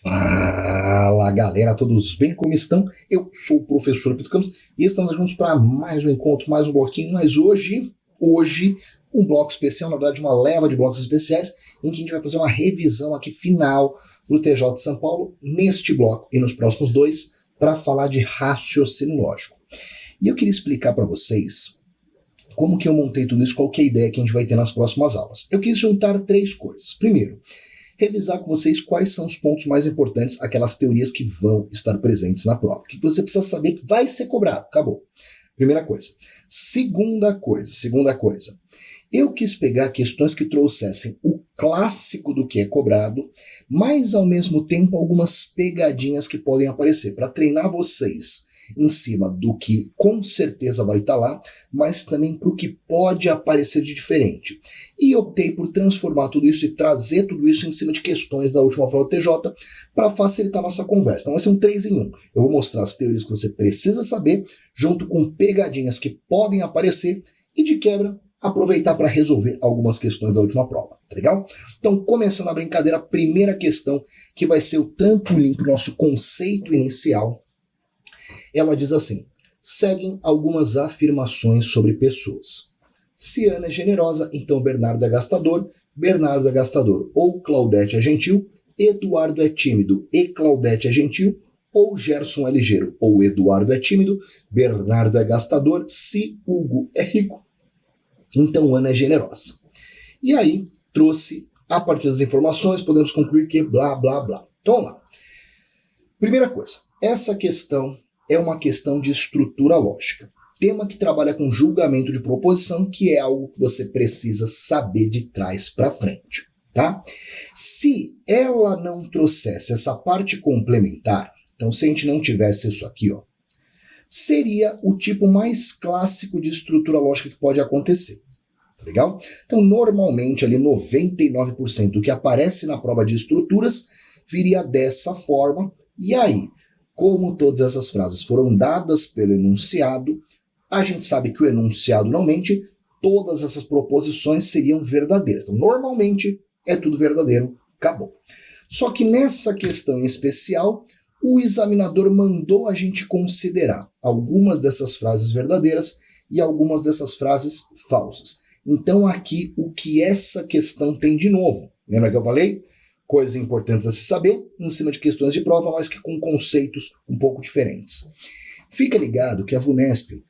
Fala galera, todos bem? Como estão? Eu sou o professor Pito Campos e estamos juntos para mais um encontro, mais um bloquinho, mas hoje um bloco especial, na verdade uma leva de blocos especiais, em que a gente vai fazer uma revisão aqui final do TJ de São Paulo neste bloco e nos próximos dois para falar de raciocínio lógico. E eu queria explicar para vocês como que eu montei tudo isso, qual que é a ideia que a gente vai ter nas próximas aulas. Eu quis juntar três coisas. Primeiro, revisar com vocês quais são os pontos mais importantes, aquelas teorias que vão estar presentes na prova. O que você precisa saber que vai ser cobrado. Acabou. Primeira coisa. Segunda coisa. Eu quis pegar questões que trouxessem o clássico do que é cobrado, mas ao mesmo tempo algumas pegadinhas que podem aparecer, para treinar vocês em cima do que com certeza vai estar lá, mas também para o que pode aparecer de diferente. E optei por transformar tudo isso e trazer tudo isso em cima de questões da última prova do TJ para facilitar a nossa conversa. Então vai ser um 3 em 1. Eu vou mostrar as teorias que você precisa saber, junto com pegadinhas que podem aparecer e de quebra aproveitar para resolver algumas questões da última prova, tá legal? Então, começando a brincadeira, a primeira questão, que vai ser o trampolim para o nosso conceito inicial, ela diz assim: seguem algumas afirmações sobre pessoas. Se Ana é generosa, então Bernardo é gastador, Bernardo é gastador ou Claudete é gentil, Eduardo é tímido e Claudete é gentil, ou Gerson é ligeiro ou Eduardo é tímido, Bernardo é gastador, se Hugo é rico, então Ana é generosa. E aí, trouxe, a partir das informações, podemos concluir que blá, blá, blá. Então, vamos lá. Primeira coisa, essa questão é uma questão de estrutura lógica. Tema que trabalha com julgamento de proposição, que é algo que você precisa saber de trás para frente, tá? Se ela não trouxesse essa parte complementar, então se a gente não tivesse isso aqui, ó, seria o tipo mais clássico de estrutura lógica que pode acontecer, tá legal? Então, normalmente, ali 99% do que aparece na prova de estruturas viria dessa forma, e aí, como todas essas frases foram dadas pelo enunciado, a gente sabe que o enunciado não mente, todas essas proposições seriam verdadeiras. Então, normalmente, é tudo verdadeiro, acabou. Só que nessa questão em especial, o examinador mandou a gente considerar algumas dessas frases verdadeiras e algumas dessas frases falsas. Então, aqui, o que essa questão tem de novo? Lembra que eu falei? Coisas importantes a se saber, em cima de questões de prova, mas que com conceitos um pouco diferentes. Fica ligado que a VUNESP,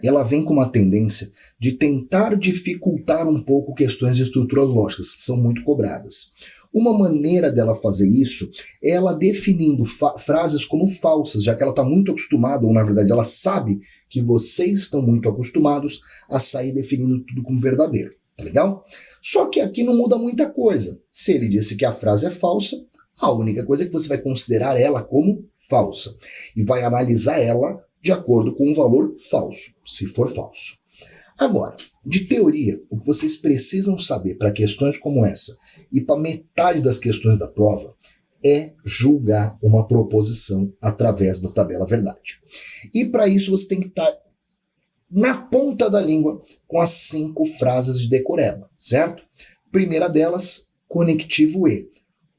ela vem com uma tendência de tentar dificultar um pouco questões de estruturas lógicas, que são muito cobradas. Uma maneira dela fazer isso é ela definindo frases como falsas, já que ela está muito acostumada, ou na verdade ela sabe que vocês estão muito acostumados a sair definindo tudo como verdadeiro, tá legal? Só que aqui não muda muita coisa. Se ele disse que a frase é falsa, a única coisa é que você vai considerar ela como falsa e vai analisar ela de acordo com um valor falso, se for falso. Agora, de teoria, o que vocês precisam saber para questões como essa e para metade das questões da prova é julgar uma proposição através da tabela verdade. E para isso você tem que estar na ponta da língua com as 5 frases de decoreba, certo? Primeira delas, conectivo E.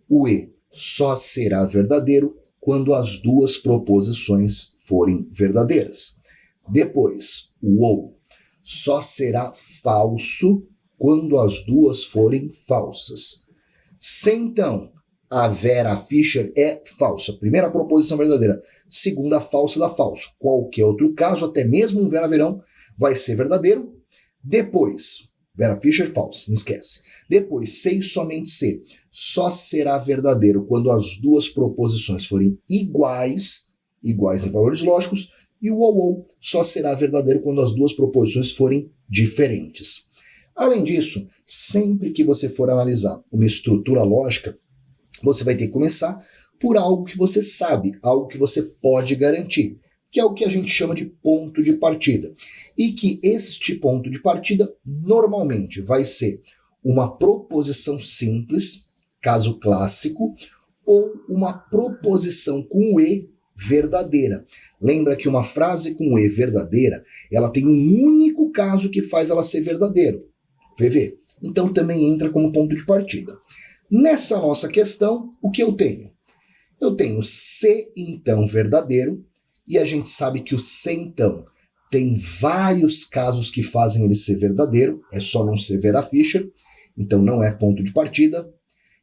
O E só será verdadeiro quando as duas proposições forem verdadeiras. Depois, o OU só será falso quando as duas forem falsas. Se então a Vera Fischer é falsa, primeira proposição verdadeira, segunda falsa da falso, qualquer outro caso, até mesmo um Vera Verão, vai ser verdadeiro. Depois, Vera Fischer falsa, não esquece. Depois, C e somente C, só será verdadeiro quando as duas proposições forem iguais em valores lógicos, e o OU só será verdadeiro quando as duas proposições forem diferentes. Além disso, sempre que você for analisar uma estrutura lógica, você vai ter que começar por algo que você sabe, algo que você pode garantir, que é o que a gente chama de ponto de partida. E que este ponto de partida normalmente vai ser uma proposição simples, caso clássico, ou uma proposição com E verdadeira. Lembra que uma frase com E verdadeira, ela tem um único caso que faz ela ser verdadeiro. VV. Então também entra como ponto de partida. Nessa nossa questão, o que eu tenho? Eu tenho se então verdadeiro, e a gente sabe que o se então tem vários casos que fazem ele ser verdadeiro, é só não ser Vera Fischer, então não é ponto de partida.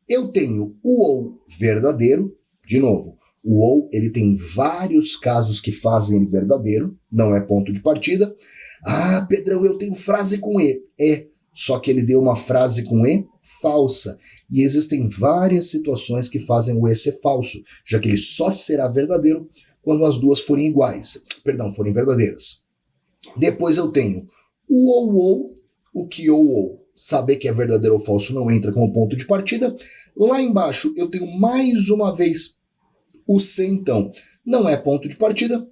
Eu tenho o ou verdadeiro, de novo, o ou ele tem vários casos que fazem ele verdadeiro, não é ponto de partida. Ah, Pedrão, eu tenho frase com e. Só que ele deu uma frase com e falsa. E existem várias situações que fazem o e ser falso, já que ele só será verdadeiro quando as duas forem forem verdadeiras. Depois eu tenho o ou, o que ou. Saber que é verdadeiro ou falso não entra como ponto de partida. Lá embaixo eu tenho mais uma vez o se então. Não é ponto de partida,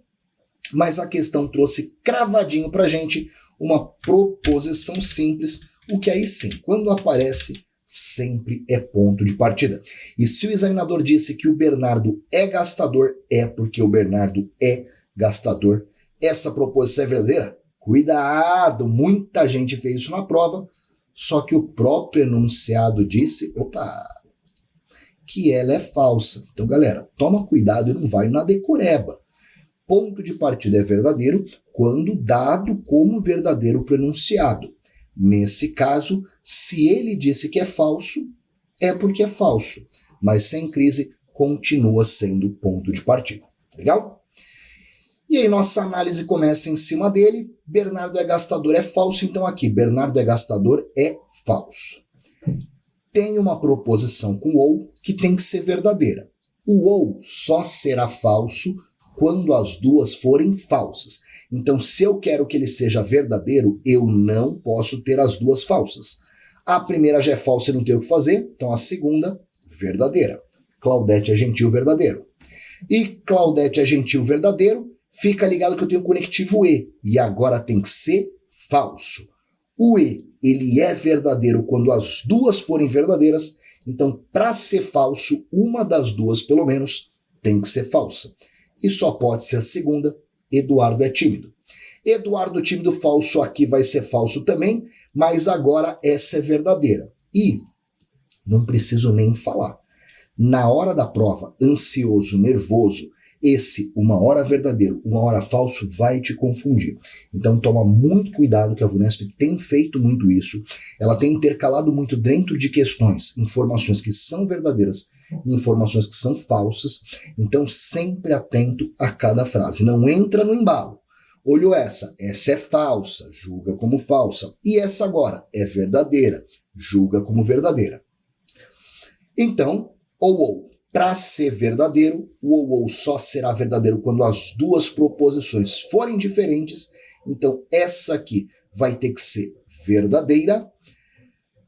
mas a questão trouxe cravadinho pra gente uma proposição simples, o que aí sim, quando aparece, sempre é ponto de partida. E se o examinador disse que o Bernardo é gastador, é porque o Bernardo é gastador. Essa proposição é verdadeira? Cuidado, muita gente fez isso na prova, só que o próprio enunciado disse, que ela é falsa. Então, galera, toma cuidado e não vai na decoreba. Ponto de partida é verdadeiro quando dado como verdadeiro para o enunciado. Nesse caso, se ele disse que é falso, é porque é falso. Mas sem crise, continua sendo ponto de partida. Legal? E aí nossa análise começa em cima dele. Bernardo é gastador, é falso. Então aqui, Bernardo é gastador, é falso. Tem uma proposição com ou que tem que ser verdadeira. O ou só será falso quando as duas forem falsas. Então, se eu quero que ele seja verdadeiro, eu não posso ter as duas falsas. A primeira já é falsa e não tem o que fazer, então a segunda, verdadeira. Claudete é gentil, verdadeiro. E Claudete é gentil, verdadeiro, fica ligado que eu tenho o conectivo e agora tem que ser falso. O ele é verdadeiro quando as duas forem verdadeiras, então para ser falso, uma das duas pelo menos tem que ser falsa. E só pode ser a segunda, Eduardo é tímido. Eduardo tímido falso aqui vai ser falso também, mas agora essa é verdadeira. E não preciso nem falar. Na hora da prova, ansioso, nervoso, esse uma hora verdadeiro, uma hora falso vai te confundir. Então toma muito cuidado, que a VUNESP tem feito muito isso. Ela tem intercalado muito dentro de questões, informações que são verdadeiras e informações que são falsas. Então sempre atento a cada frase. Não entra no embalo. Olhou essa é falsa, julga como falsa. E essa agora é verdadeira, julga como verdadeira. Então, ou. Para ser verdadeiro, o ou só será verdadeiro quando as duas proposições forem diferentes. Então, essa aqui vai ter que ser verdadeira.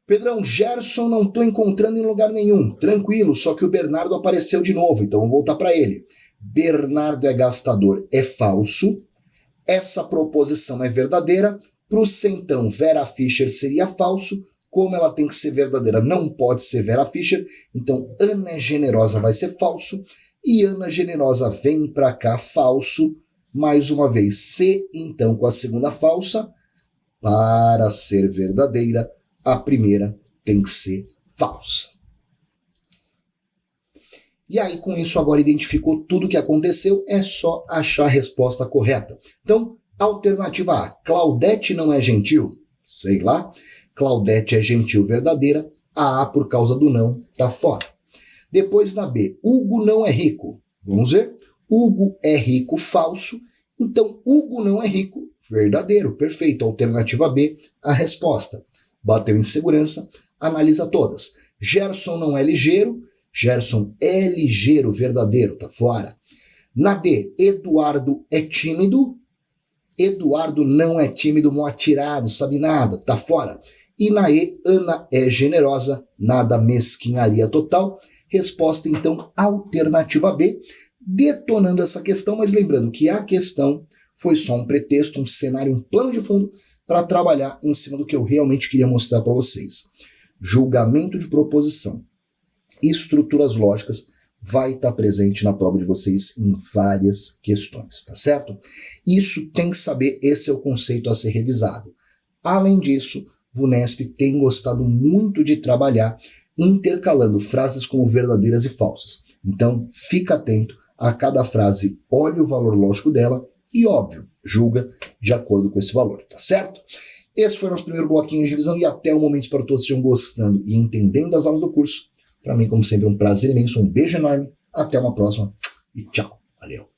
Pedrão, Gerson não estou encontrando em lugar nenhum. Tranquilo, só que o Bernardo apareceu de novo, então vamos voltar para ele. Bernardo é gastador, é falso. Essa proposição é verdadeira. Para o então, Vera Fischer seria falso. Como ela tem que ser verdadeira, não pode ser Vera Fischer. Então, Ana é generosa vai ser falso. E Ana generosa vem para cá, falso. Mais uma vez, se então com a segunda falsa. Para ser verdadeira, a primeira tem que ser falsa. E aí, com isso, agora identificou tudo o que aconteceu. É só achar a resposta correta. Então, alternativa A. Claudete não é gentil? Sei lá. Claudete é gentil, verdadeira. A por causa do não, tá fora. Depois na B, Hugo não é rico. Vamos ver. Hugo é rico, falso. Então, Hugo não é rico, verdadeiro. Perfeito. Alternativa B, a resposta. Bateu em segurança, analisa todas. Gerson não é ligeiro. Gerson é ligeiro, verdadeiro, tá fora. Na D, Eduardo é tímido. Eduardo não é tímido, mal atirado, sabe nada, tá fora. E na E, Ana é generosa, nada, mesquinharia total. Resposta, então, alternativa B, detonando essa questão, mas lembrando que a questão foi só um pretexto, um cenário, um plano de fundo para trabalhar em cima do que eu realmente queria mostrar para vocês. Julgamento de proposição, estruturas lógicas, vai estar presente na prova de vocês em várias questões, tá certo? Isso tem que saber, esse é o conceito a ser revisado. Além disso, VUNESP tem gostado muito de trabalhar intercalando frases como verdadeiras e falsas. Então, fica atento a cada frase, olhe o valor lógico dela e, óbvio, julga de acordo com esse valor, tá certo? Esse foi o nosso primeiro bloquinho de revisão e até o momento espero que todos estejam gostando e entendendo das aulas do curso. Para mim, como sempre, um prazer imenso, um beijo enorme, até uma próxima e tchau, valeu!